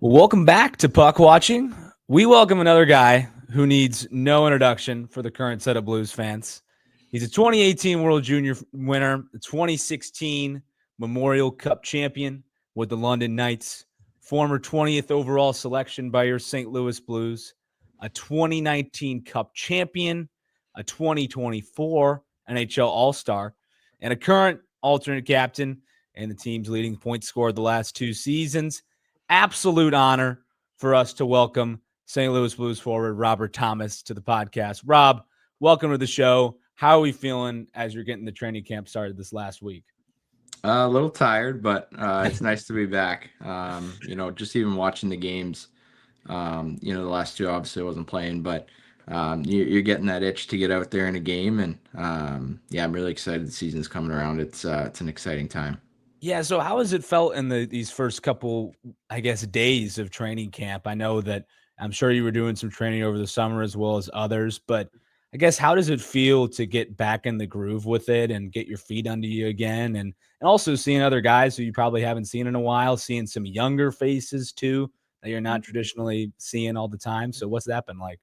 Well, welcome back to Puck Watching. We welcome another guy who needs no introduction for the current set of Blues fans. He's a 2018 World Junior winner, the 2016 Memorial Cup champion with the London Knights, former 20th overall selection by your St. Louis Blues, a 2019 Cup champion, a 2024 NHL All-Star, and a current alternate captain and the team's leading point scorer the last two seasons. Absolute honor for us to welcome St. Louis Blues forward Robert Thomas to the podcast. Rob, welcome to the show. How are we feeling as you're getting the training camp started this last week? A little tired, but it's nice to be back. Just even watching the games. The last two obviously I wasn't playing, but you're getting that itch to get out there in a game, and I'm really excited. The season's coming around. It's an exciting time. Yeah, so how has it felt in these first couple, I guess, days of training camp? I know that I'm sure you were doing some training over the summer as well as others, but I guess how does it feel to get back in the groove with it and get your feet under you again? And also seeing other guys who you probably haven't seen in a while, seeing some younger faces too that you're not traditionally seeing all the time. So what's that been like?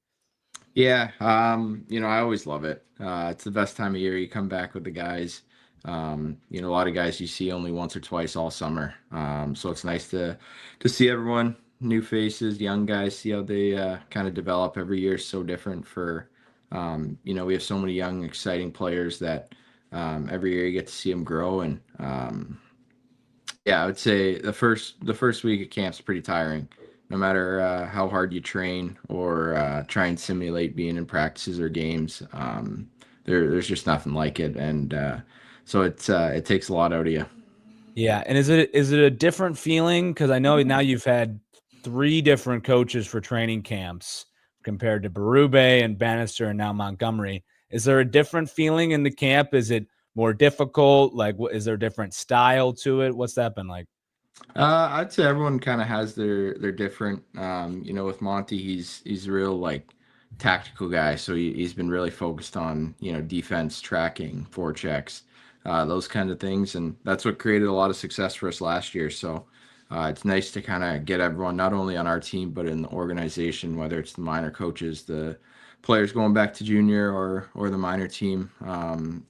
Yeah, I always love it. It's the best time of year. You come back with the guys. A lot of guys you see only once or twice all summer. So it's nice to see everyone, new faces, young guys, see how they kind of develop. Every year is so different we have so many young, exciting players that every year you get to see them grow. And I would say the first week of camp's pretty tiring. No matter how hard you train or try and simulate being in practices or games, there's just nothing like it, and so it takes a lot out of you. Yeah, and is it a different feeling? Because I know now you've had three different coaches for training camps compared to Berube and Bannister and now Montgomery. Is there a different feeling in the camp? Is it more difficult? Like, is there a different style to it? What's that been like? I'd say everyone kind of has their different. With Monty, he's a real like tactical guy, so he's been really focused on defense, tracking, forechecks, those kind of things, and that's what created a lot of success for us last year. So it's nice to kind of get everyone not only on our team but in the organization, whether it's the minor coaches, the players going back to junior or the minor team.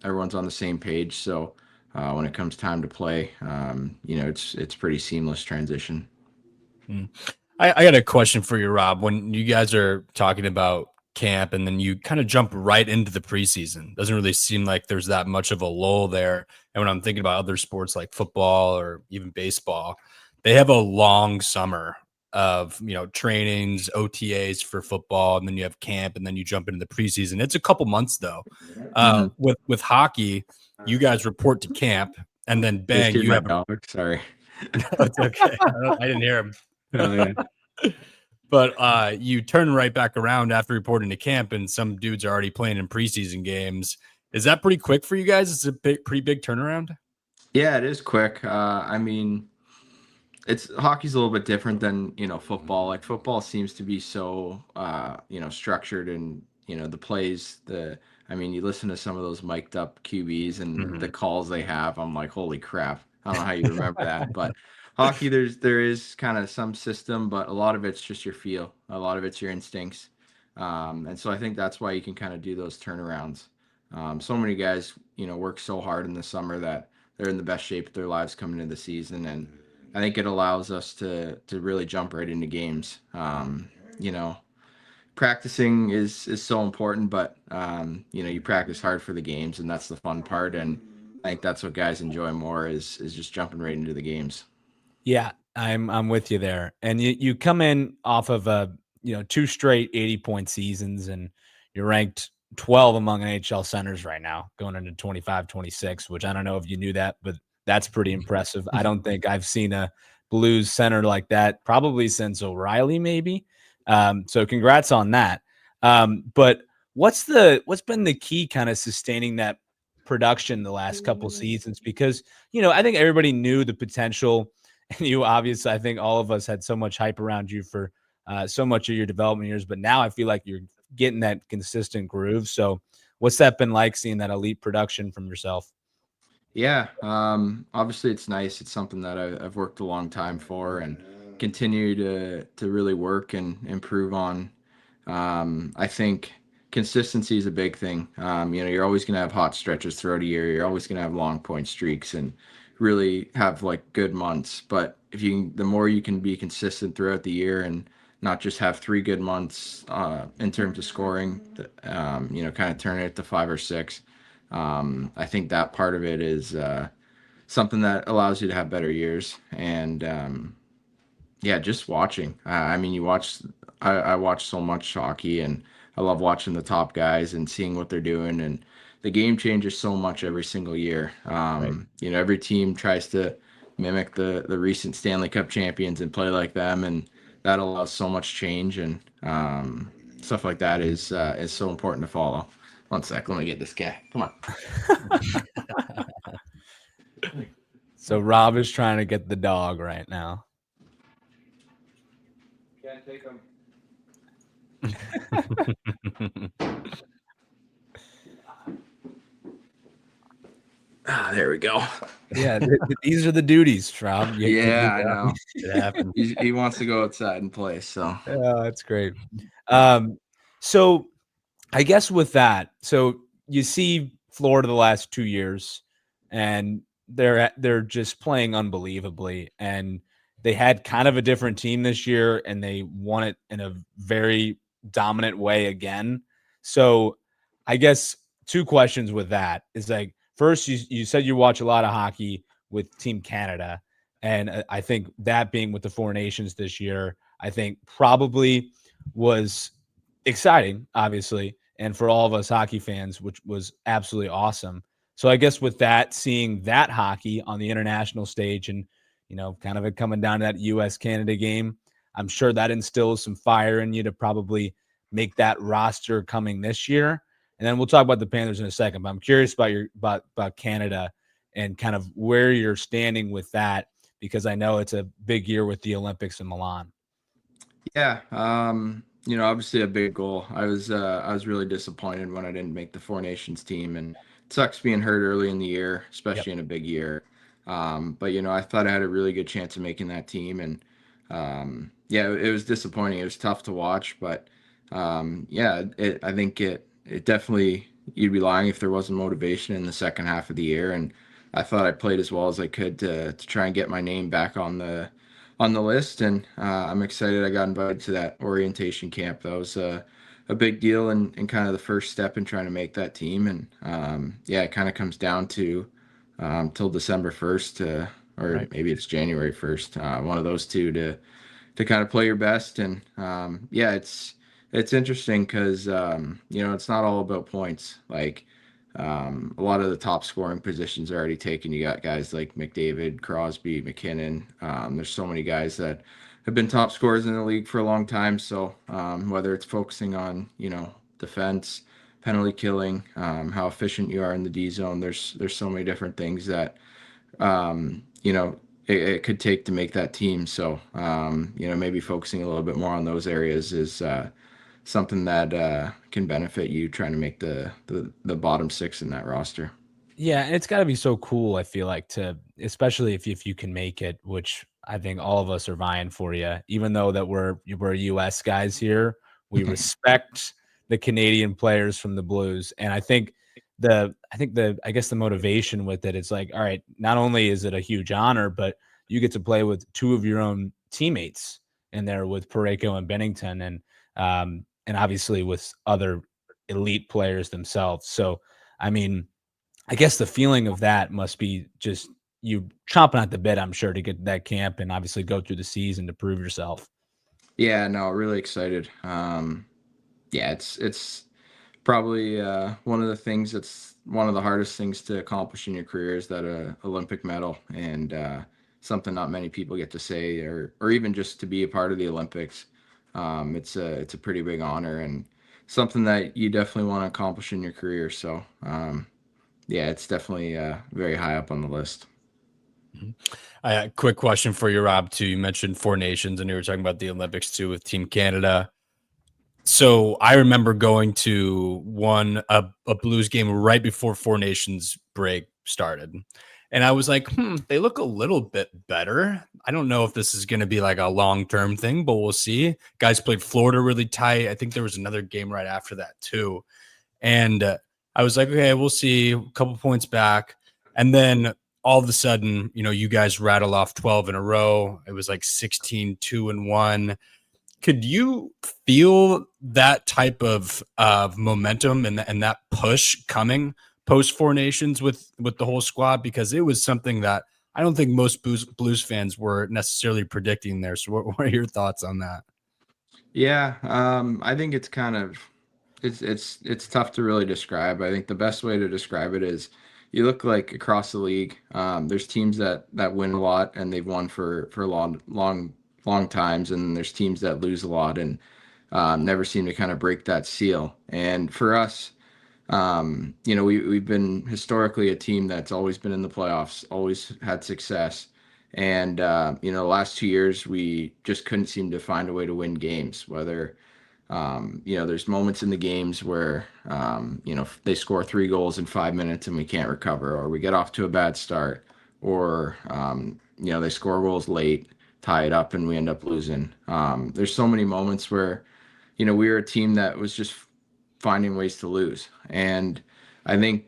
Everyone's on the same page, so when it comes time to play. It's pretty seamless transition. Mm. I got a question for you, Rob. When you guys are talking about camp and then you kind of jump right into the preseason, doesn't really seem like there's that much of a lull there. And when I'm thinking about other sports like football or even baseball, they have a long summer of trainings, OTAs for football, and then you have camp, and then you jump into the preseason. It's a couple months though. Mhm. With hockey, you guys report to camp, and then Just bang, hear you my have dog. Sorry. it's okay. I didn't hear him. Oh, yeah. But you turn right back around after reporting to camp, and some dudes are already playing in preseason games. Is that pretty quick for you guys? It's a pretty big turnaround. Yeah, it is quick. It's hockey's a little bit different than football. Like football seems to be so structured, and the plays. You listen to some of those mic'd up QBs and the calls they have. I'm like, holy crap! I don't know how you remember that, but hockey, there is kind of some system, but a lot of it's just your feel. A lot of it's your instincts, and so I think that's why you can kind of do those turnarounds. So many guys, work so hard in the summer that they're in the best shape of their lives coming into the season, and I think it allows us to really jump right into games. Practicing is so important, but you practice hard for the games, and that's the fun part. And I think that's what guys enjoy more is just jumping right into the games. Yeah, I'm with you there. And you come in off of two straight 80-point seasons, and you're ranked 12 among NHL centers right now, going into 25, 26, which I don't know if you knew that, but that's pretty impressive. I don't think I've seen a Blues center like that probably since O'Reilly, maybe. So congrats on that. But what's been the key kind of sustaining that production the last couple seasons? Because I think everybody knew the potential. And you obviously, I think all of us had so much hype around you for so much of your development years, but now I feel like you're getting that consistent groove. So what's that been like, seeing that elite production from yourself? Yeah, obviously it's nice. It's something that I've worked a long time for, and continue to really work and improve on. I think consistency is a big thing. You're always going to have hot stretches throughout a year. You're always going to have long point streaks and really have like good months. But the more you can be consistent throughout the year and not just have 3 good months in terms of scoring, kind of turn it to 5 or 6. I think that part of it is something that allows you to have better years. And yeah, just watching. I mean, I watch so much hockey, and I love watching the top guys and seeing what they're doing. And the game changes so much every single year. Right. Every team tries to mimic the recent Stanley Cup champions and play like them, and that allows so much change, and stuff like that is so important to follow. One sec, let me get this guy. Come on. So Rob is trying to get the dog right now. Can't take him. There we go. Yeah, these are the duties, Rob. Yeah, I know. It happened. He wants to go outside and play, so. Yeah, that's great. So I guess with that, so you see Florida the last 2 years, and they're just playing unbelievably, and they had kind of a different team this year, and they won it in a very dominant way again. So I guess 2 questions with that is like, first, you said you watch a lot of hockey with Team Canada, and I think that being with the Four Nations this year, I think probably was exciting, obviously, and for all of us hockey fans, which was absolutely awesome. So I guess with that, seeing that hockey on the international stage and, kind of it coming down to that US-Canada game, I'm sure that instills some fire in you to probably make that roster coming this year. And then we'll talk about the Panthers in a second, but I'm curious about Canada and kind of where you're standing with that, because I know it's a big year with the Olympics in Milan. Yeah, obviously a big goal. I was really disappointed when I didn't make the Four Nations team, and it sucks being hurt early in the year, especially in a big year. But I thought I had a really good chance of making that team, and yeah, it was disappointing. It was tough to watch, but yeah, I think it definitely, you'd be lying if there wasn't motivation in the second half of the year, and I thought I played as well as I could to try and get my name back on the list, and I'm excited I got invited to that orientation camp. That was a big deal and kind of the first step in trying to make that team. And yeah, it kind of comes down to till December 1st, or Right. maybe it's January 1st, one of those two to kind of play your best. And yeah, it's interesting because it's not all about points. Like a lot of the top scoring positions are already taken. You got guys like McDavid, Crosby, McKinnon. There's so many guys that have been top scorers in the league for a long time. So whether it's focusing on defense, penalty killing, how efficient you are in the D zone, there's so many different things that it could take to make that team. So maybe focusing a little bit more on those areas is something that can benefit you trying to make the bottom 6 in that roster. Yeah, and it's got to be so cool, I feel like, especially if you can make it, which I think all of us are vying for you. Even though that we're US guys here, we respect the Canadian players from the Blues, and I guess the motivation with it, it's like, all right, not only is it a huge honor, but you get to play with 2 of your own teammates in there with Parayko and Bennington, and obviously with other elite players themselves. So, I mean, I guess the feeling of that must be just you chomping at the bit, I'm sure, to get to that camp and obviously go through the season to prove yourself. Yeah, no, really excited. Yeah, it's probably one of the things that's one of the hardest things to accomplish in your career is that Olympic medal, and something not many people get to say, or even just to be a part of the Olympics. It's a pretty big honor and something that you definitely want to accomplish in your career. So yeah, it's definitely very high up on the list. Quick question for you, Rob, too. You mentioned Four Nations, and you were talking about the Olympics too with Team Canada. So I remember going to a Blues game right before Four Nations break started, And I was like, they look a little bit better. I don't know if this is going to be like a long-term thing, but we'll see. Guys played Florida really tight. I think there was another game right after that too. And I was like, okay, we'll see. A couple points back. And then all of a sudden, you guys rattle off 12 in a row. It was like 16, 2-1. Could you feel that type of momentum and that push coming post Four Nations with the whole squad? Because it was something that I don't think most Blues fans were necessarily predicting there. So what are your thoughts on that? Yeah, I think it's kind of it's tough to really describe. I think the best way to describe it is you look like across the league. There's teams that win a lot and they've won for long times, and there's teams that lose a lot and never seem to kind of break that seal. And for us, we've been historically a team that's always been in the playoffs, always had success. And, the last 2 years, we just couldn't seem to find a way to win games, whether, there's moments in the games where, they score 3 goals in 5 minutes and we can't recover, or we get off to a bad start, or, they score goals late, tie it up, and we end up losing. There's so many moments where, we were a team that was just finding ways to lose. And I think,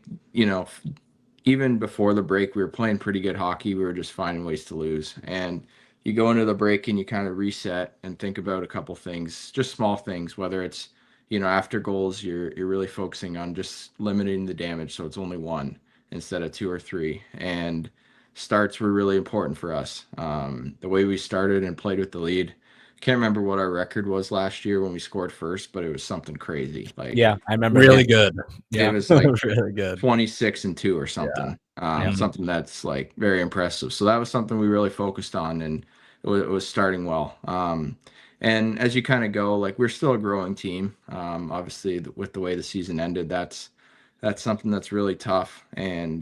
even before the break, we were playing pretty good hockey. We were just finding ways to lose. And you go into the break and you kind of reset and think about a couple things, just small things, whether it's, after goals, you're really focusing on just limiting the damage. So it's only one instead of two or three. And starts were really important for us. The way we started and played with the lead. Can't remember what our record was last year when we scored first, but it was something crazy. Like, Yeah, I remember. Really good. it Yeah, was like really good. 26-2 or something. Yeah. Something that's like very impressive. So that was something we really focused on, and it was starting well. And as you kind of go, like, we're still a growing team. Obviously, with the way the season ended, that's something that's really tough. And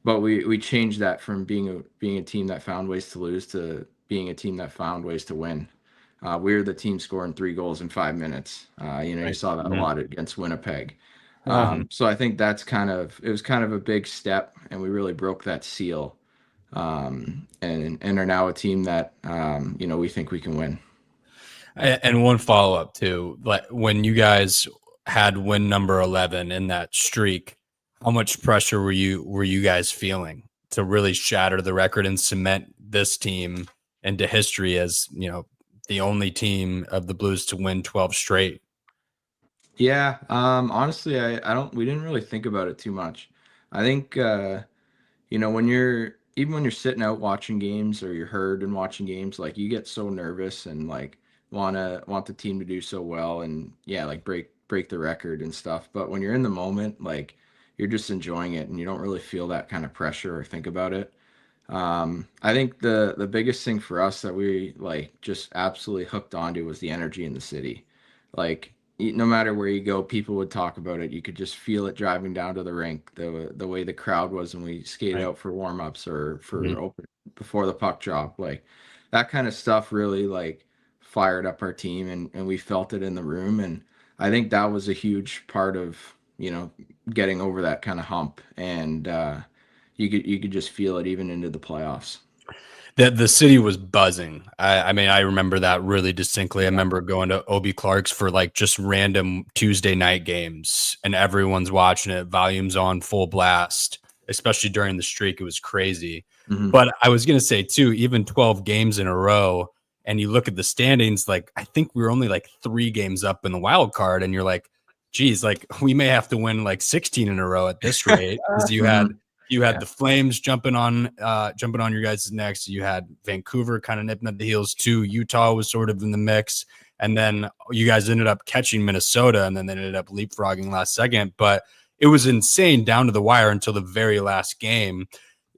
but we changed that from being a team that found ways to lose to being a team that found ways to win. We were the team scoring 3 goals in 5 minutes. You Right. saw that a lot against Winnipeg. Uh, So I think it was kind of a big step, and we really broke that seal, and are now a team that, we think we can win. And one follow up too, like when you guys had win number 11 in that streak, how much pressure were you guys feeling to really shatter the record and cement this team into history as, the only team of the Blues to win 12 straight? Yeah, honestly, we didn't really think about it too much. I think, when you're sitting out watching games, or you're hurt and watching games, like, you get so nervous and, like, want the team to do so well, and yeah, like, break the record and stuff. But when you're in the moment, like, you're just enjoying it and you don't really feel that kind of pressure or think about it. I think the biggest thing for us that we, like, just absolutely hooked onto was the energy in the city. Like, no matter where you go, people would talk about it. You could just feel it driving down to the rink. The way the crowd was when we skated Right. out for warm ups or Mhm. for open before the puck drop, like, that kind of stuff really, like, fired up our team, and we felt it in the room. And I think that was a huge part of, getting over that kind of hump. And you could just feel it even into the playoffs. The city was buzzing. I mean, I remember that really distinctly. I remember going to Obi Clark's for like just random Tuesday night games, and everyone's watching it, volumes on full blast, especially during the streak. It was crazy. Hmm. But I was gonna say too, even 12 games in a row, and you look at the standings, like I think we were only like 3 games up in the wild card, and you're like, geez, like we may have to win like 16 in a row at this rate because you had Hmm. you had the Flames jumping on your guys' necks. You had Vancouver kind of nipping at the heels too. Utah was sort of in the mix, and then you guys ended up catching Minnesota, and then they ended up leapfrogging last second. But it was insane down to the wire until the very last game.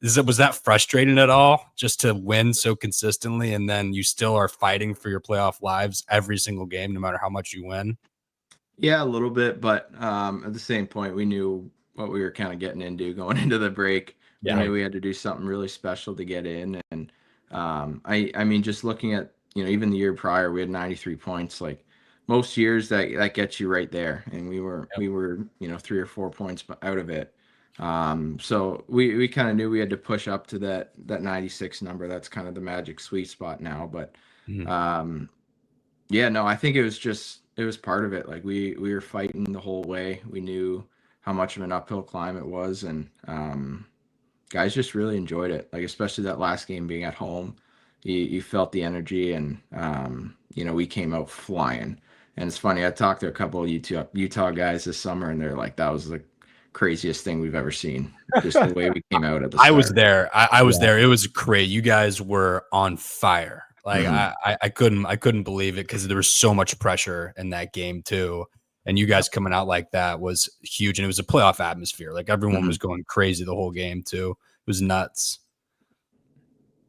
Was that frustrating at all, just to win so consistently, and then you still are fighting for your playoff lives every single game, no matter how much you win? Yeah, a little bit, but at the same point, we knew what we were kind of getting into going into the break. We Yeah. knew we had to do something really special to get in. And I mean, just looking at, even the year prior, we had 93 points. Like, most years, that gets you right there, and we were 3 or 4 points out of it. So we kind of knew we had to push up to that 96 number. That's kind of the magic sweet spot now. But Mhm. yeah, no, I think it was part of it. Like we were fighting the whole way. We knew how much of an uphill climb it was, and guys just really enjoyed it. Like especially that last game being at home, you felt the energy, and we came out flying. And it's funny, I talked to a couple of Utah guys this summer, and they're like, that was the craziest thing we've ever seen. Just the way we came out at the I was start. there. I was Yeah. there. It was great. You guys were on fire. Like Mhm. I couldn't believe it because there was so much pressure in that game too. And you guys coming out like that was huge. And it was a playoff atmosphere. Like everyone was going crazy the whole game too. It was nuts.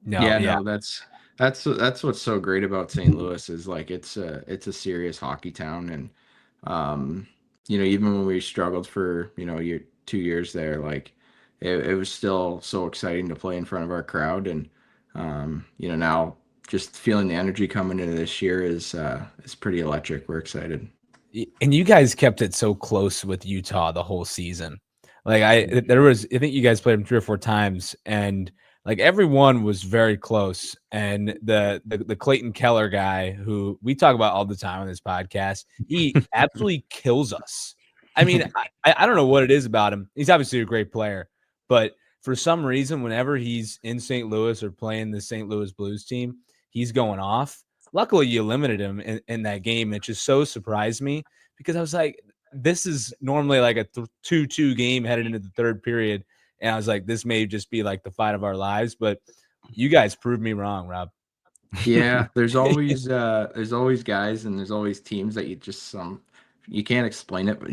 No, Yeah, yeah. no, that's what's so great about St. Louis is like it's a serious hockey town, and um even when we struggled for year 2 years there, like it was still so exciting to play in front of our crowd, and now just feeling the energy coming into this year is pretty electric. We're excited. And you guys kept it so close with Utah the whole season. Like I think you guys played them 3 or 4 times, and like everyone was very close. And the Clayton Keller guy, who we talk about all the time on this podcast, he absolutely kills us. I mean, I don't know what it is about him. He's obviously a great player, but for some reason, whenever he's in St. Louis or playing the St. Louis Blues team, he's going off. Luckily, you limited him in that game. It just so surprised me because I was like, this is normally like a 2-2 game headed into the third period. And I was like, this may just be like the fight of our lives. But you guys proved me wrong, Rob. Yeah, there's always guys, and there's always teams that you can't explain it, but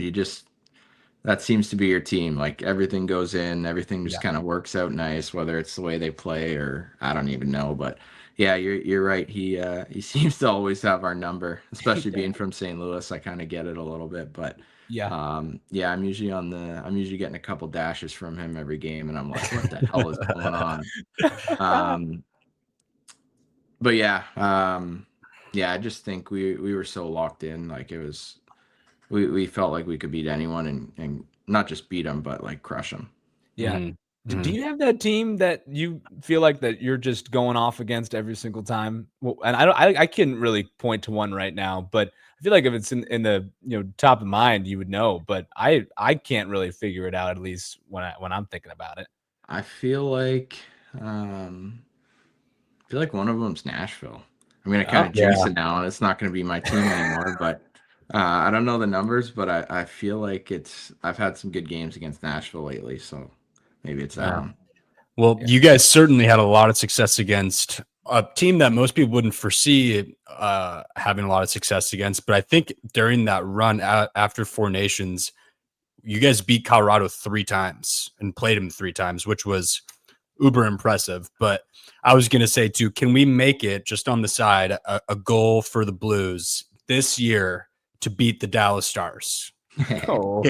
that seems to be your team. Like everything goes in, everything just Yeah. kind of works out nice, whether it's the way they play or I don't even know. But yeah, you're right. He seems to always have our number, especially being from St. Louis. I kind of get it a little bit, but Yeah. yeah, I'm usually getting a couple dashes from him every game, and I'm like, what the hell is going on? Um, but yeah, I just think we were so locked in. Like it was, we felt like we could beat anyone, and not just beat them, but like crush them. Yeah. Mhm. Do Mhm. you have that team that you feel like that you're just going off against every single time? Well, and I couldn't really point to one right now, but I feel like if it's in the top of mind, you would know. But I can't really figure it out, at least when I'm thinking about it. I um, feel like one of them's Nashville. I mean, I kind Oh, of jinx Yeah. it now, and it's not going to be my team anymore. But I don't know the numbers, but I feel like I've had some good games against Nashville lately, so maybe it's that Yeah. one. Well, yeah, you guys certainly had a lot of success against a team that most people wouldn't foresee having a lot of success against. But I think during that run after Four Nations, you guys beat Colorado 3 times and played them 3 times, which was uber impressive. But I was going to say, too, can we make it just on the side a goal for the Blues this year to beat the Dallas Stars? Oh.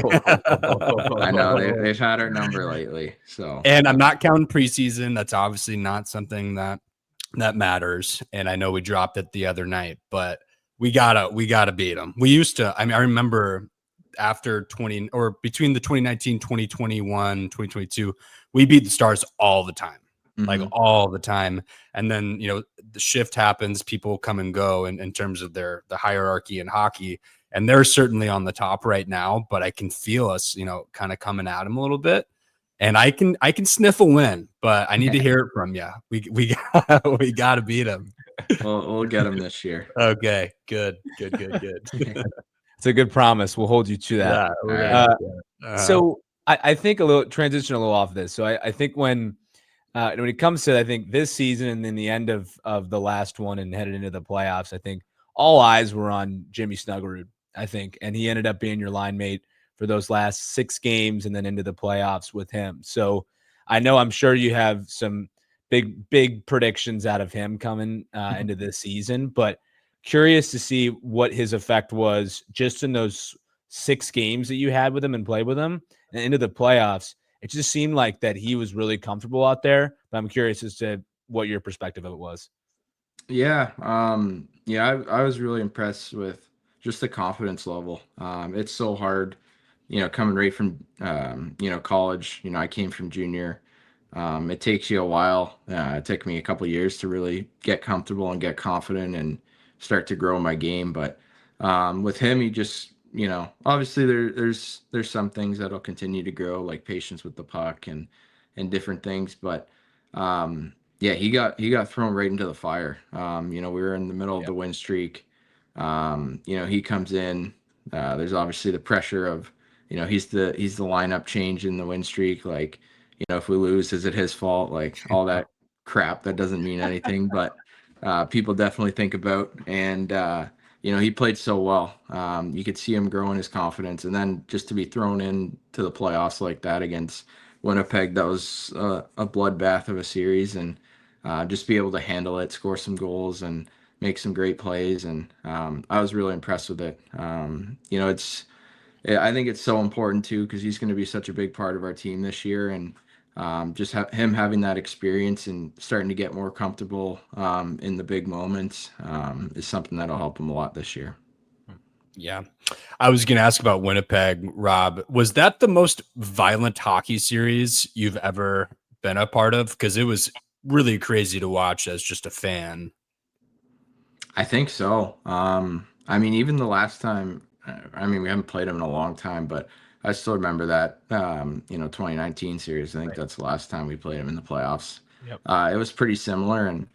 I know they've had our number lately, so And I'm not counting preseason. That's obviously not something that matters. And I know we dropped it the other night, but we gotta beat them. We used to. I mean, I remember after 20 or between the 2019, 2021, 2022, we beat the Stars all the time. Like mhm. all the time. And then, the shift happens, people come and go in terms of the hierarchy in hockey. And they're certainly on the top right now, but I can feel us, kind of coming at them a little bit. And I can sniff a win, but I need to hear it from you. We got to beat them. We'll get them this year. Okay, good. It's a good promise. We'll hold you to that. Yeah, All we're gonna right. Uh, do that. so I think a little transition a little off this. So I think when it comes to I think this season and then the end of the last one and headed into the playoffs, I think all eyes were on Jimmy Snuggerud. I think, and he ended up being your line mate for those last 6 games and then into the playoffs with him. So I know I'm sure you have some big predictions out of him coming into this season, but curious to see what his effect was just in those 6 games that you had with him and played with him and into the playoffs. It just seemed like that he was really comfortable out there, but I'm curious as to what your perspective of it was. Yeah, I was really impressed with just the confidence level. It's so hard coming right from, college, I came from junior. It takes you a while. It took me a couple years to really get comfortable and get confident and start to grow my game. But with him, he just, obviously there's some things that'll continue to grow, like patience with the puck and different things. But yeah, he got thrown right into the fire. We were in the middle of the win streak. He comes in. There's obviously the pressure of, he's the lineup change in the win streak. Like, if we lose, is it his fault? Like all that crap that doesn't mean anything, but people definitely think about. And he played so well. You could see him growing his confidence, and then just to be thrown into the playoffs like that against Winnipeg, that was a bloodbath of a series, and just be able to handle it, score some goals, and make some great plays. And I was really impressed with it. I think it's so important too, because he's going to be such a big part of our team this year, and just him having that experience and starting to get more comfortable in the big moments is something that'll help him a lot this year. Yeah. I was going to ask about Winnipeg, Rob. Was that the most violent hockey series you've ever been a part of? Because it was really crazy to watch as just a fan. I think so. Even the last time, we haven't played him in a long time, but I still remember that, 2019 series. I think that's the last time we played him in the playoffs. Yep. It was pretty similar, and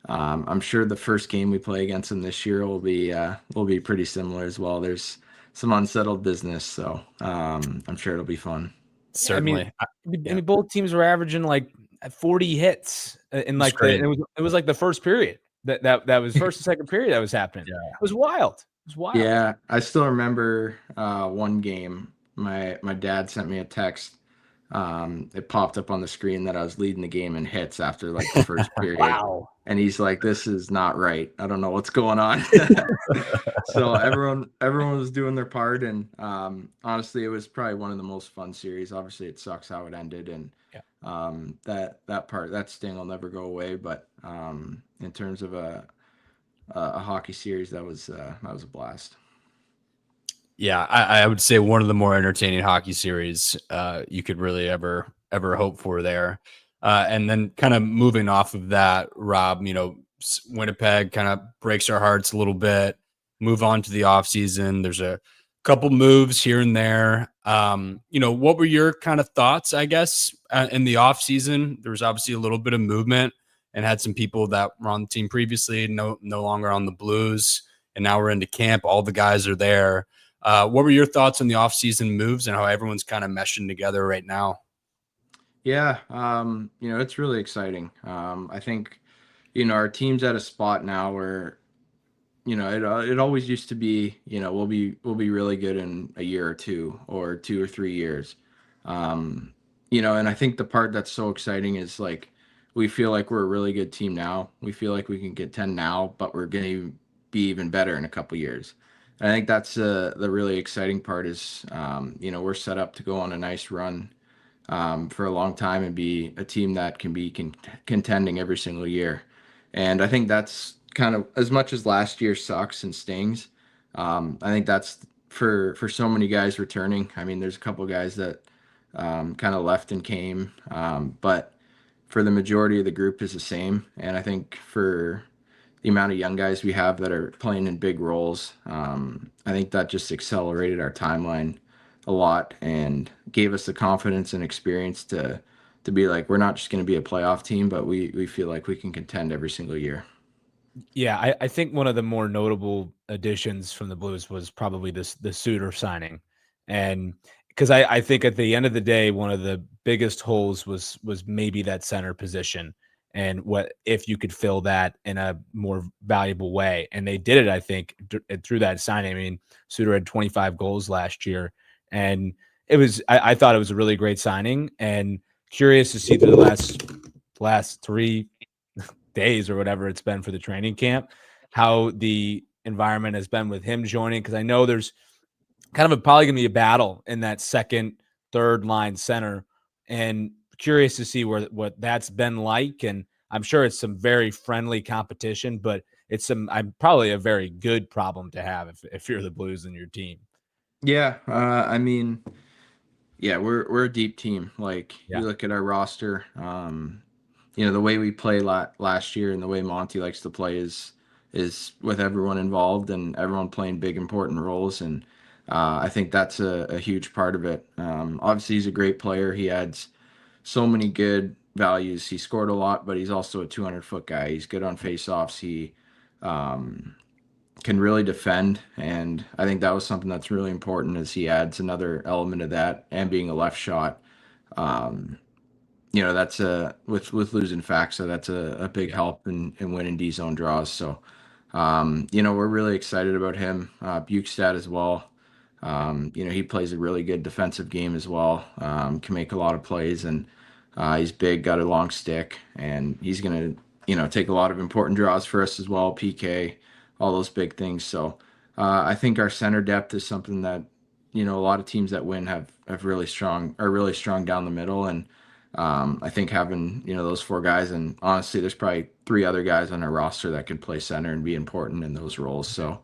I'm sure the first game we play against him this year will be pretty similar as well. There's some unsettled business, so I'm sure it'll be fun. Certainly. Both teams were averaging like 40 hits in like it was like the first period. That was first and second period that was happening. Yeah. It was wild. It was wild. Yeah, I still remember one game. My dad sent me a text. It popped up on the screen that I was leading the game in hits after like the first period. Wow. And he's like, "This is not right. I don't know what's going on." So everyone was doing their part, and honestly, it was probably one of the most fun series. Obviously, it sucks how it ended, and that sting will never go away. But in terms of a hockey series, that was a blast. Yeah, I would say one of the more entertaining hockey series you could really ever hope for there. And then kind of moving off of that, Rob, Winnipeg kind of breaks our hearts a little bit. Move on to the offseason. There's a couple moves here and there. What were your kind of thoughts, I guess, in the offseason? There was obviously a little bit of movement and had some people that were on the team previously, no longer on the Blues. And now we're into camp. All the guys are there. What were your thoughts on the offseason moves and how everyone's kind of meshing together right now? Yeah, it's really exciting. I think, our team's at a spot now where, it always used to be, we'll be really good in a year or 2 or 3 years. And I think the part that's so exciting is like we feel like we're a really good team now. We feel like we can get 10 now, but we're going to be even better in a couple years. I think that's the really exciting part is, we're set up to go on a nice run for a long time and be a team that can be contending every single year. And I think that's kind of as much as last year sucks and stings. I think that's for so many guys returning. There's a couple guys that kind of left and came, but for the majority of the group is the same. And I think for the amount of young guys we have that are playing in big roles, I think that just accelerated our timeline a lot and gave us the confidence and experience to be like, we're not just going to be a playoff team, but we feel like we can contend every single year. Yeah, I think one of the more notable additions from the Blues was probably the Suter signing. And because I think at the end of the day, one of the biggest holes was maybe that center position and what if you could fill that in a more valuable way. And they did it, I think, through that signing. Suter had 25 goals last year, and I thought it was a really great signing, and curious to see through the last 3 days or whatever it's been for the training camp, how the environment has been with him joining. Because I know there's kind of probably going to be a battle in that second, third line center, and curious to see what that's been like. And I'm sure it's some very friendly competition, but I'm probably a very good problem to have if you're the Blues in your team. Yeah, I mean, yeah, we're a deep team. Like Yeah. you look at our roster, the way we play last year and the way Monty likes to play is with everyone involved and everyone playing big important roles, and I think that's a huge part of it. Obviously, he's a great player. He adds so many good values. He scored a lot, but he's also a 200-foot guy. He's good on faceoffs. He um, can really defend, and I think that was something that's really important as he adds another element of that, and being a left shot. Um, that's with losing Faxa, that's a big Yeah. help in winning D zone draws. So, we're really excited about him. Bukestad as well. He plays a really good defensive game as well. Can make a lot of plays, and he's big, got a long stick, and he's gonna, take a lot of important draws for us as well. PK, all those big things. So, I think our center depth is something that, a lot of teams that win have are really strong down the middle, and I think having those four guys, and honestly, there's probably three other guys on our roster that could play center and be important in those roles. So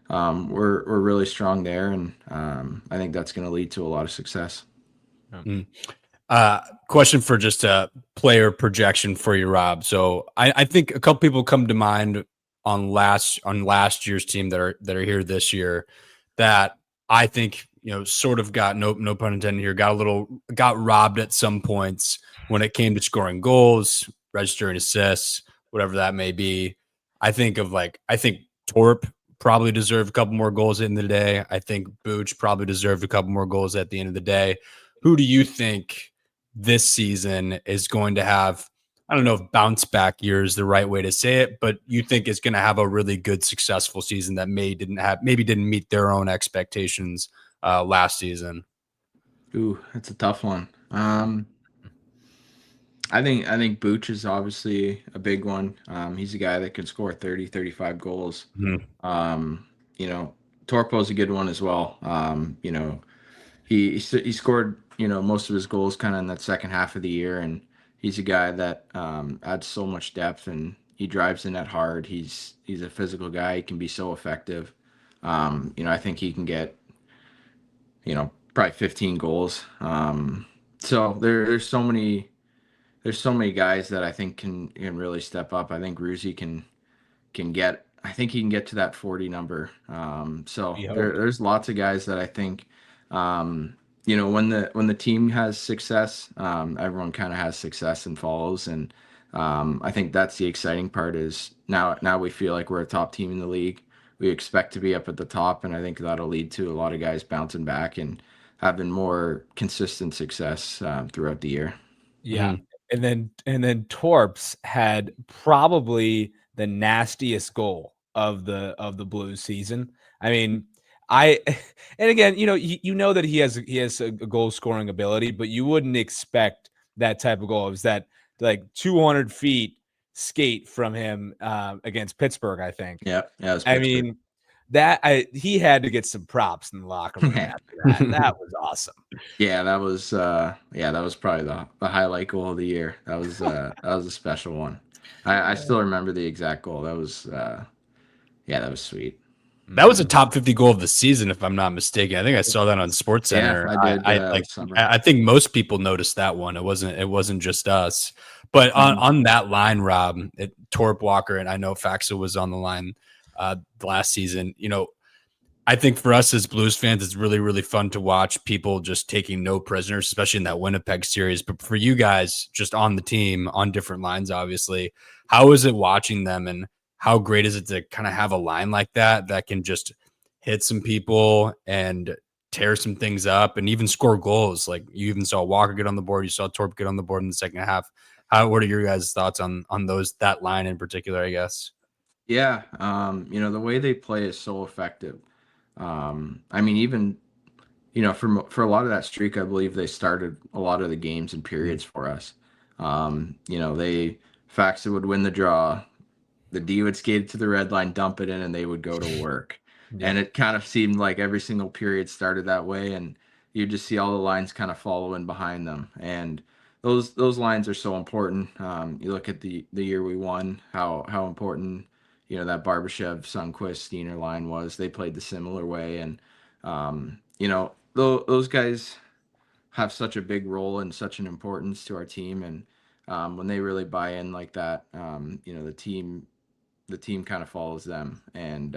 we're really strong there, and I think that's going to lead to a lot of success. Mm. Question for just a player projection for you, Rob. So I think a couple people come to mind on last year's team that are here this year that I think sort of got no pun intended here, got robbed at some points when it came to scoring goals, registering assists, whatever that may be. I think Torp probably deserved a couple more goals in the day. I think Booch probably deserved a couple more goals at the end of the day. Who do you think this season is going to have? I don't know if bounce back year is the right way to say it, but you think is going to have a really good, successful season that maybe didn't meet their own expectations last season. Ooh, that's a tough one. I think Booch is obviously a big one. He's a guy that can score 30, 35 goals. Mhm. Um, you know, Torpo's a good one as well. He scored most of his goals kind of in that second half of the year, and he's a guy that adds so much depth, and he drives in that hard. He's a physical guy. He can be so effective. I think he can get probably 15 goals. So there's so many guys that I think can really step up. I think Ruzi can get. I think he can get to that 40 number. So We hope. there's lots of guys that I think, when the team has success, everyone kind of has success and follows. And I think that's the exciting part is now we feel like we're a top team in the league. We expect to be up at the top, and I think that'll lead to a lot of guys bouncing back and having more consistent success throughout the year. Yeah. Mhm. And then Torps had probably the nastiest goal of the Blues season. I mean, I and again, you know that he has a goal scoring ability, but you wouldn't expect that type of goal. It was that like 200 feet skate from him against Pittsburgh, I think. Yeah, yeah, it's I Pittsburgh. mean, he had to get some props in the locker room after that. That was awesome. Yeah, that was probably the highlight goal of the year. That was a special one. I still remember the exact goal. That was sweet. That was a Mhm. top 50 goal of the season, if I'm not mistaken. I think I saw that on Sports Yeah, Center. I did I like. this summer. I think most people noticed that one. It wasn't just us. But on Mhm. on that line, Rob, Torp Walker, and I know Faxa was on the line last season. I think for us as Blues fans, it's really, really fun to watch people just taking no prisoners, especially in that Winnipeg series. But for you guys, just on the team, on different lines, obviously, how is it watching them, and how great is it to kind of have a line like that can just hit some people and tear some things up and even score goals? Like you even saw Walker get on the board, you saw Torp get on the board in the second half. What are your guys' thoughts on that line in particular? I guess. Yeah, the way they play is so effective. I mean, even for a lot of that streak, I believe they started a lot of the games and Mhm. periods for us. They Faxa would win the draw. The D would skate to the red line, dump it in, and they would go to work. And Yep. it kind of seemed like every single period started that way, and you just see all the lines kind of following behind them. And those lines are so important. You look at the year we won, how important that Barbashev, Sundqvist, Steiner line was. They played the similar way, and those guys have such a big role and such an importance to our team, and when they really buy in like that, the team kind of follows them, and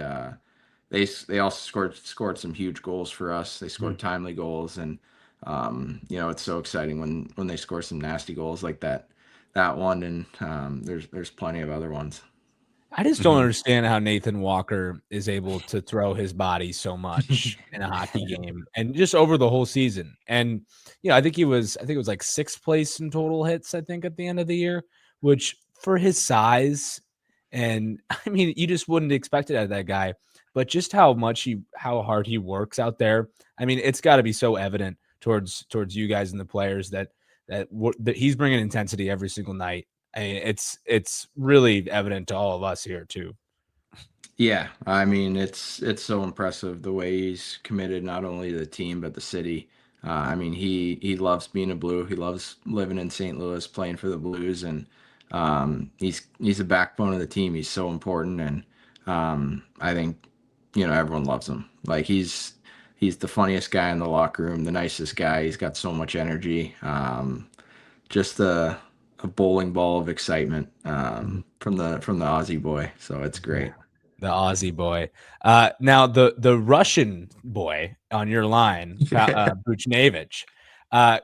they also scored some huge goals for us. They scored timely goals, and it's so exciting when they score some nasty goals like that one, and there's plenty of other ones. I just don't understand how Nathan Walker is able to throw his body so much in a hockey game and just over the whole season. And, I think it was like sixth place in total hits, I think, at the end of the year, which for his size, and I mean, you just wouldn't expect it out of that guy, but just how hard he works out there. I mean, it's got to be so evident towards you guys and the players that he's bringing intensity every single night. I mean, it's really evident to all of us here too. Yeah, I mean it's so impressive the way he's committed not only to the team but the city. I mean he loves being a Blue. He loves living in St. Louis, playing for the Blues, and he's a backbone of the team. He's so important, and I think everyone loves him. Like he's the funniest guy in the locker room, the nicest guy. He's got so much energy. Just a bowling ball of excitement from the Aussie boy. So it's great. The Aussie boy. Now the Russian boy on your line, Buchnevich.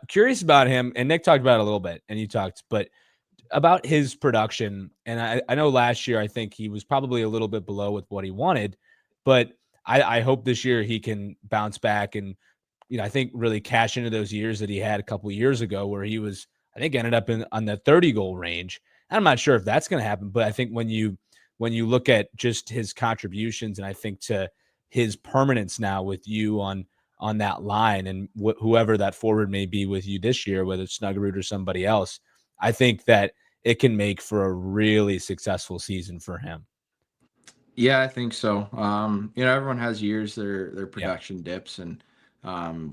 Curious about him, and Nick talked about it a little bit, and you talked, but about his production. And I know last year I think he was probably a little bit below with what he wanted, but I hope this year he can bounce back and I think really cash into those years that he had a couple of years ago where he was, I think, ended up on the 30 goal range. I'm not sure if that's going to happen, but I think when you look at just his contributions and I think to his permanence now with you on that line and whoever that forward may be with you this year, whether it's Snuggerud or somebody else, I think that it can make for a really successful season for him. Yeah, I think so. Everyone has years their Yeah. production dips, and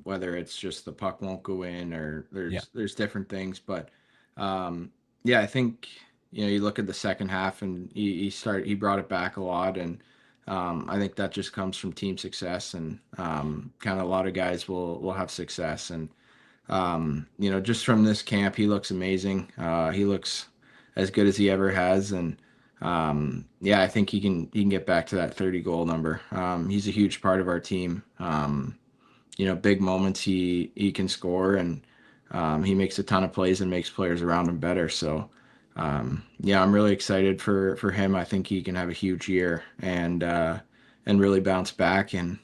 whether it's just the puck won't go in or Yeah. there's different things. But yeah, I think you look at the second half and he brought it back a lot, and I think that just comes from team success, and kind of a lot of guys will have success, and just from this camp, he looks amazing. He looks as good as he ever has, and yeah, I think he can get back to that 30 goal number. He's a huge part of our team. Big moments he can score, and he makes a ton of plays and makes players around him better. So yeah, I'm really excited for him. I think he can have a huge year and really bounce back. And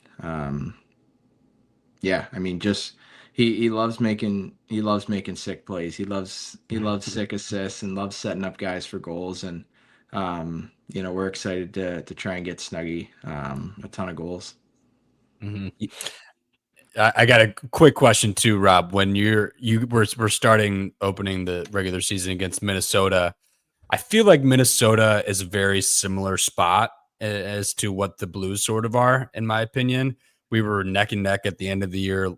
yeah, I mean, just he loves making sick plays. He loves sick assists and loves setting up guys for goals. And we're excited to try and get Snuggy a ton of goals. Mm-hmm. I got a quick question too, Rob. When we're starting opening the regular season against Minnesota, I feel like Minnesota is a very similar spot as to what the Blues sort of are, in my opinion. We were neck and neck at the end of the year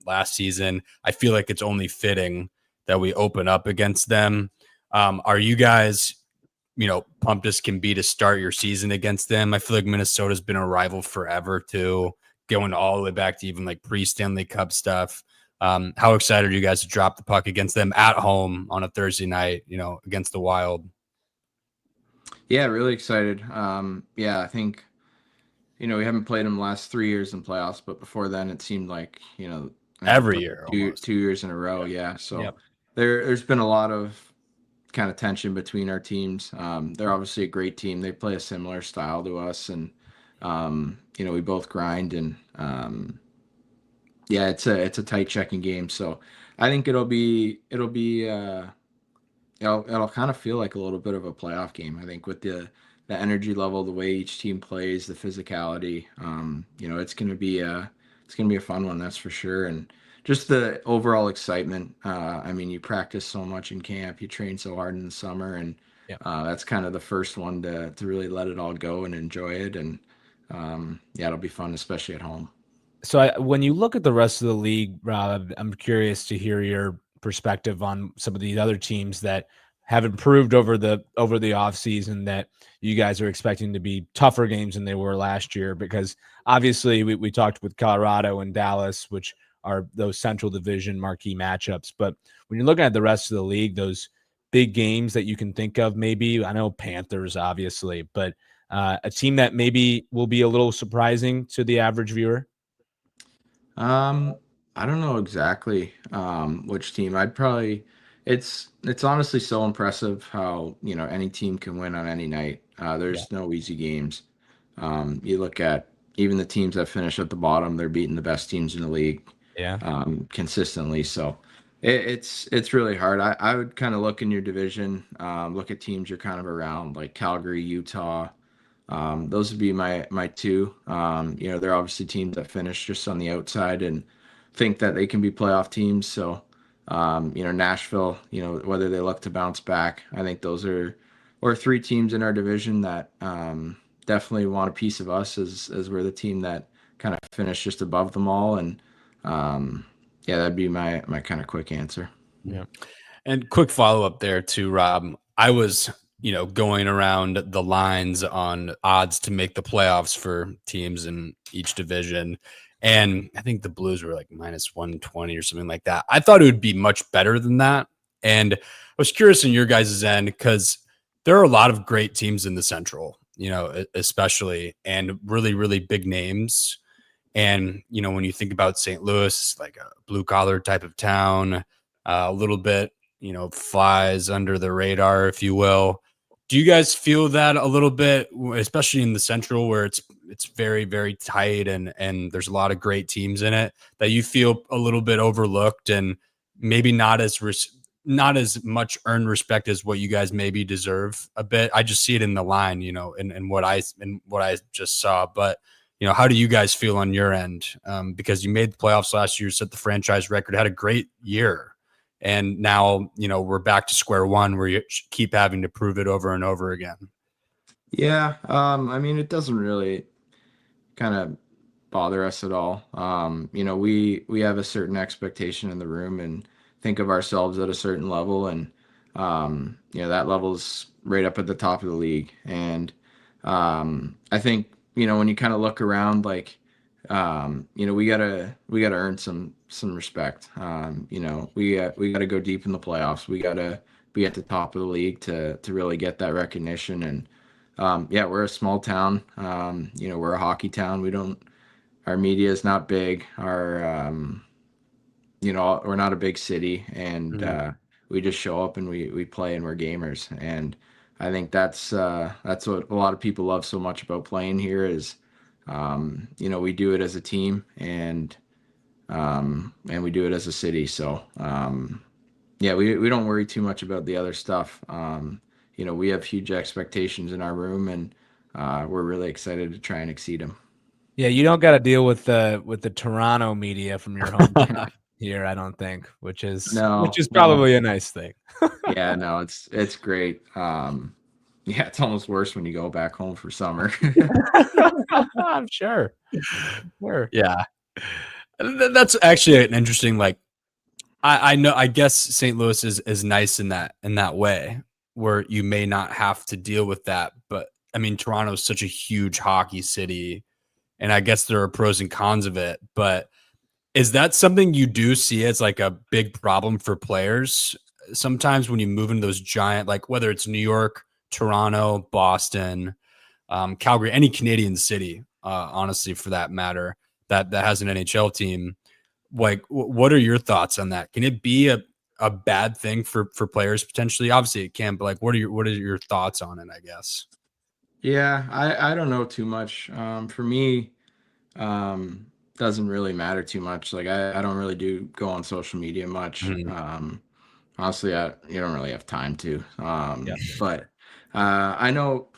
last season. I feel like it's only fitting that we open up against them. Are you guys, pumped as can be to start your season against them? I feel like Minnesota's been a rival forever too, going all the way back to even like pre-Stanley Cup stuff. How excited are you guys to drop the puck against them at home on a Thursday night, against the Wild? Yeah, really excited. Yeah, I think we haven't played them the last 3 years in playoffs, but before then it seemed like Every year two, almost. 2 years in a row. Yeah, so Yep. there's been a lot of kind of tension between our teams. They're obviously a great team. They play a similar style to us, and we both grind, and yeah, it's a tight checking game. So I think it'll kind of feel like a little bit of a playoff game. I think with the energy level, the way each team plays, the physicality, it's gonna be a fun one, that's for sure. And just the overall excitement. I mean, you practice so much in camp, you train so hard in the summer, and Yep. that's kind of the first one to really let it all go and enjoy it. And yeah, it'll be fun, especially at home. So when you look at the rest of the league, Rob, I'm curious to hear your perspective on some of these other teams that have improved over the offseason that you guys are expecting to be tougher games than they were last year? Because obviously we talked with Colorado and Dallas, which are those Central Division marquee matchups. But when you're looking at the rest of the league, those big games that you can think of, maybe, I know Panthers, obviously, but a team that maybe will be a little surprising to the average viewer? I don't know exactly which team. I'd probably it's honestly so impressive how, any team can win on any night. Yeah. There's no easy games. You look at even the teams that finish at the bottom, they're beating the best teams in the league Yeah. consistently. So it's really hard. I would kind of look in your division, look at teams you're kind of around, like Calgary, Utah. Those would be my two. They're obviously teams that finish just on the outside and think that they can be playoff teams. So, Nashville, whether they look to bounce back, I think those are or three teams in our division that definitely want a piece of us as we're the team that kind of finished just above them all. And yeah, that'd be my kind of quick answer. Yeah. And quick follow up there too, Rob. I was, going around the lines on odds to make the playoffs for teams in each division. And I think the Blues were like minus 120 or something like that. I thought it would be much better than that. And I was curious in your guys' end because there are a lot of great teams in the Central, especially, and really, really big names. And, when you think about St. Louis, like a blue collar type of town, a little bit, flies under the radar, if you will. Do you guys feel that a little bit, especially in the Central, where it's very, very tight and there's a lot of great teams in it, that you feel a little bit overlooked and maybe not as much earned respect as what you guys maybe deserve a bit? I just see it in the line, in what I just saw. But how do you guys feel on your end? Because you made the playoffs last year, set the franchise record, had a great year. And now, we're back to square one where you keep having to prove it over and over again. Yeah, it doesn't really kind of bother us at all. We have a certain expectation in the room and think of ourselves at a certain level, and that level's right up at the top of the league. And I think when you kind of look around, like we gotta earn some respect. We gotta go deep in the playoffs. We gotta be at the top of the league to really get that recognition. And yeah, we're a small town. We're a hockey town. Our media is not big. We're not a big city, and we just show up and we play and we're gamers. And I think that's what a lot of people love so much about playing here is, we do it as a team, and we do it as a city. So yeah, we don't worry too much about the other stuff. We have huge expectations in our room, and we're really excited to try and exceed them. Yeah, you don't got to deal with the Toronto media from your hometown here, I don't think, which is No. probably a nice thing. Yeah, no, it's great. Yeah, it's almost worse when you go back home for summer. I'm sure. Sure. Yeah. That's actually an interesting, like, I know, I guess St. Louis is nice in that way where you may not have to deal with that. But I mean, Toronto is such a huge hockey city, and I guess there are pros and cons of it. But is that something you do see as like a big problem for players sometimes when you move into those giant, like whether it's New York, Toronto, Boston, Calgary, any Canadian city, honestly, for that matter, that has an NHL team? Like, what are your thoughts on that? Can it be a bad thing for players potentially? Obviously it can, but like, what are your thoughts on it, I guess? Yeah, I don't know too much. For me, doesn't really matter too much. Like I don't really go on social media much. Mhm. Honestly, you don't really have time to. Yeah. But I know,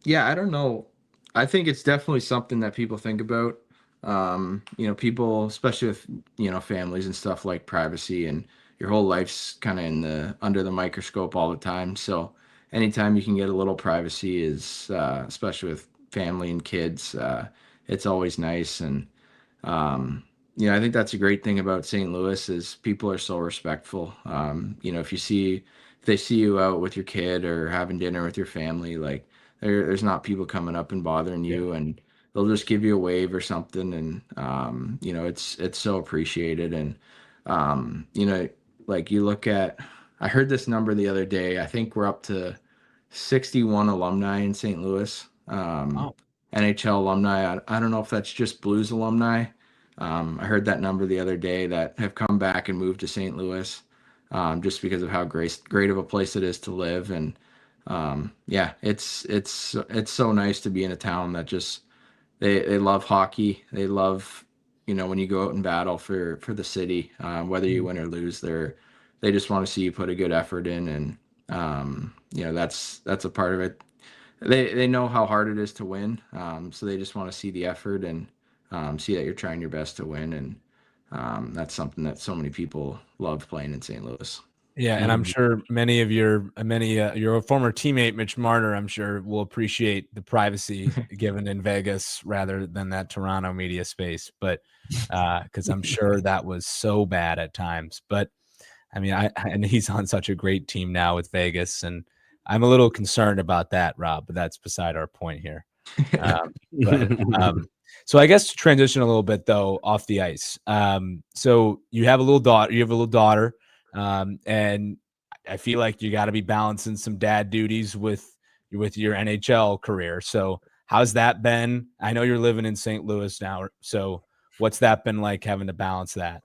yeah, I don't know. I think it's definitely something that people think about. People, especially with, families and stuff, like privacy, and your whole life's kind of under the microscope all the time. So anytime you can get a little privacy is, especially with family and kids, it's always nice. And I think that's a great thing about St. Louis is people are so respectful. If you see they see you out with your kid or having dinner with your family, like there's not people coming up and bothering Yeah. you, and they'll just give you a wave or something, and it's so appreciated. And like you look at, I heard this number the other day. I think we're up to 61 alumni in St. Louis. Oh, NHL alumni. I don't know if that's just Blues alumni. I heard that number the other day that have come back and moved to St. Louis, just because of how great of a place it is to live. And yeah, it's so nice to be in a town that just they love hockey. They love, when you go out and battle for the city, whether you mhm. win or lose, they just want to see you put a good effort in. And that's a part of it. They know how hard it is to win, so they just want to see the effort and see that you're trying your best to win. And that's something that so many people love playing in St. Louis. Yeah, and I'm sure many of your former teammate Mitch Marner, I'm sure, will appreciate the privacy given in Vegas rather than that Toronto media space. But because I'm sure that was so bad at times. But I mean, and he's on such a great team now with Vegas, and I'm a little concerned about that, Rob. But that's beside our point here. But so I guess to transition a little bit though off the ice. So you have a little daughter. You have a little daughter, and I feel like you got to be balancing some dad duties with your NHL career. So how's that been? I know you're living in St. Louis now. So what's that been like having to balance that?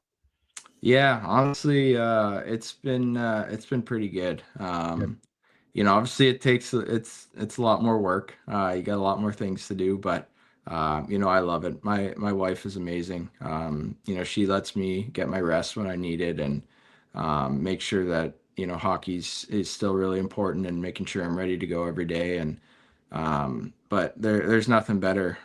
Yeah, honestly, it's been pretty good. Good. Obviously it's a lot more work. You got a lot more things to do, but I love it. My wife is amazing. She lets me get my rest when I need it, and make sure that hockey's is still really important, and making sure I'm ready to go every day. And but there's nothing better.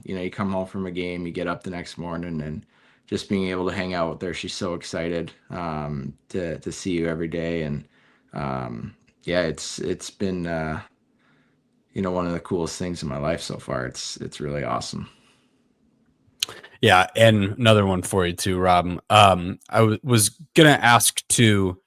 You come home from a game, you get up the next morning, and just being able to hang out with her. She's so excited to see you every day. And yeah, it's been one of the coolest things in my life so far. It's really awesome. Yeah, and another one for you too, Rob. Was gonna ask too,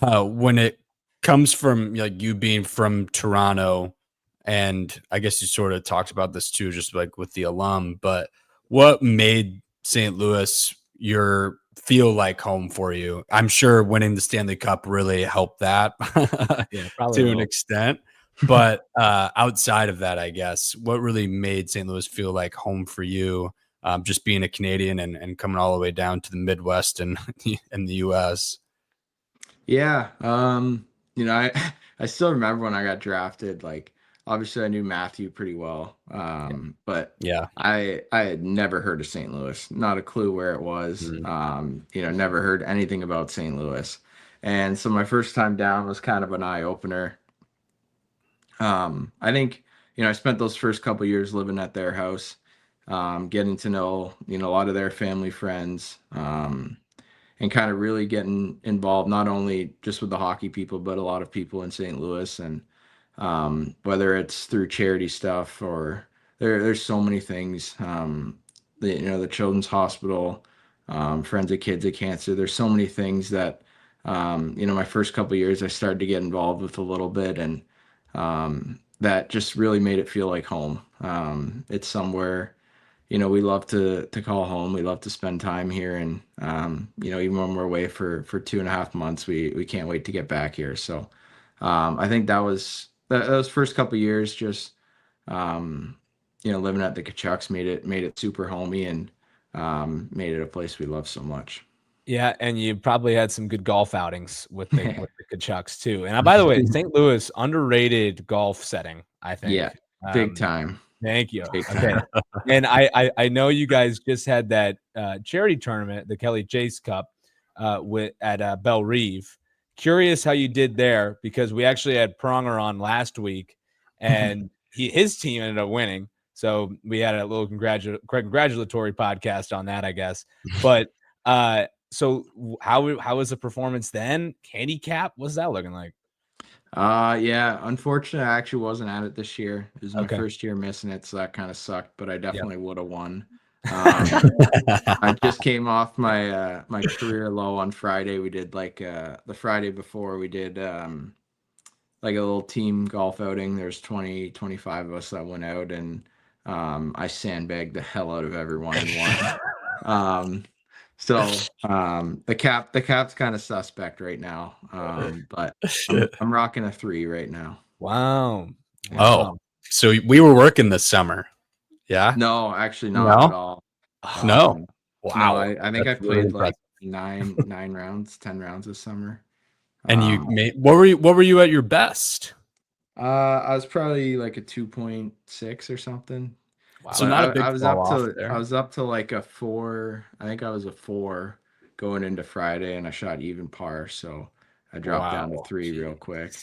when it comes from like you being from Toronto, and I guess you sort of talked about this too, just like with the alum. But what made St. Louis your feel like home for you? I'm sure winning the Stanley Cup really helped that Yeah, probably a to an little. extent. But outside of that, I guess, what really made St. Louis feel like home for you? Just being a Canadian and coming all the way down to the Midwest and in the US. Yeah. I I still remember when I got drafted. Like, obviously I knew Matthew pretty well, Yeah. but Yeah. I had never heard of St. Louis, not a clue where it was. Mm. Never heard anything about St. Louis. And so my first time down was kind of an eye opener. I think, I spent those first couple years living at their house, getting to know, a lot of their family friends, and kind of really getting involved, not only just with the hockey people, but a lot of people in St. Louis. And whether it's through charity stuff or there's so many things, the Children's Hospital, Friends of Kids of Cancer. There's so many things that, my first couple years I started to get involved with a little bit. And that just really made it feel like home. It's somewhere, we love to call home. We love to spend time here. And even when we're away for 2.5 months, we can't wait to get back here. So I think those first couple years, just living at the Kachucks made it super homey, and made it a place we love so much. Yeah, and you probably had some good golf outings with the Kachucks too. And by the way, St. Louis, underrated golf setting, I Yeah, think. big time. Thank you. Big Okay. time. And I know you guys just had that charity tournament, the Kelly Chase Cup, with at Belle Reve. Curious how you did there, because we actually had Pronger on last week, and his team ended up winning. So we had a little congratulatory podcast on that, I guess. But so how was the performance then? Handicap, what's that looking like? Yeah, unfortunately, I actually wasn't at it this year. It was my Okay. first year missing it, so that kind of sucked, but I Yep. definitely would have won. I just came off my career low on Friday. We did like the Friday before we did like a little team golf outing. There's 20, 25 of us that went out, and I sandbagged the hell out of everyone and won. The cap's kind of suspect right now. But I'm rocking a 3 right now. Wow. Oh, so we were working this summer. Yeah. No, actually not at all. No. Wow. No, I think That's I played really like nine rounds, 10 rounds this summer. And you made what were you at your best? I was probably like a 2.6 or something. Wow. So not a big I was fall up off to there. I was up to like a 4. I think I was a 4 going into Friday, and I shot even par, so I dropped down to Wow. 3 real quick.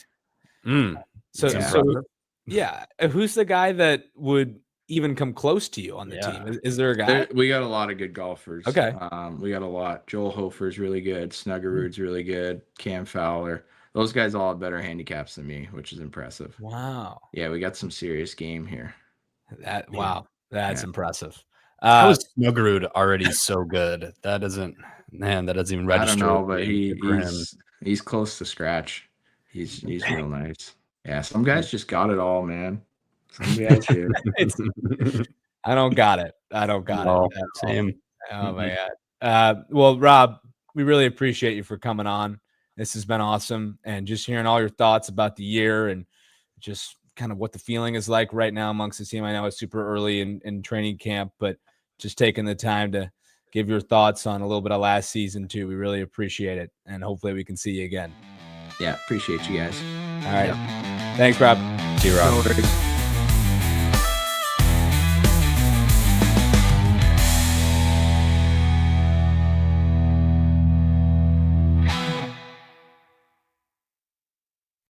So Yeah. yeah, who's the guy that would even come close to you on the team? Is there a guy? We got a lot of good golfers. Okay. We got a lot. Joel Hofer's really good. Snuggerud's really good. Cam Fowler. Those guys all have better handicaps than me, which is impressive. Wow. Yeah, we got some serious game here. That's impressive. How is Snuggerud already so good? That doesn't even register. I don't know, but for him. he's close to scratch. He's real nice. Yeah, some guys just got it all, man. Some guys do. I don't got it. I don't got it. Same. Oh my God. Well, Rob, we really appreciate you for coming on. This has been awesome. And just hearing all your thoughts about the year and just kind of what the feeling is like right now amongst the team. I know it's super early in training camp, but just taking the time to give your thoughts on a little bit of last season too. We really appreciate it. And hopefully we can see you again. Yeah, appreciate you guys. All right. Thanks, Rob. See you, Rob. No worries.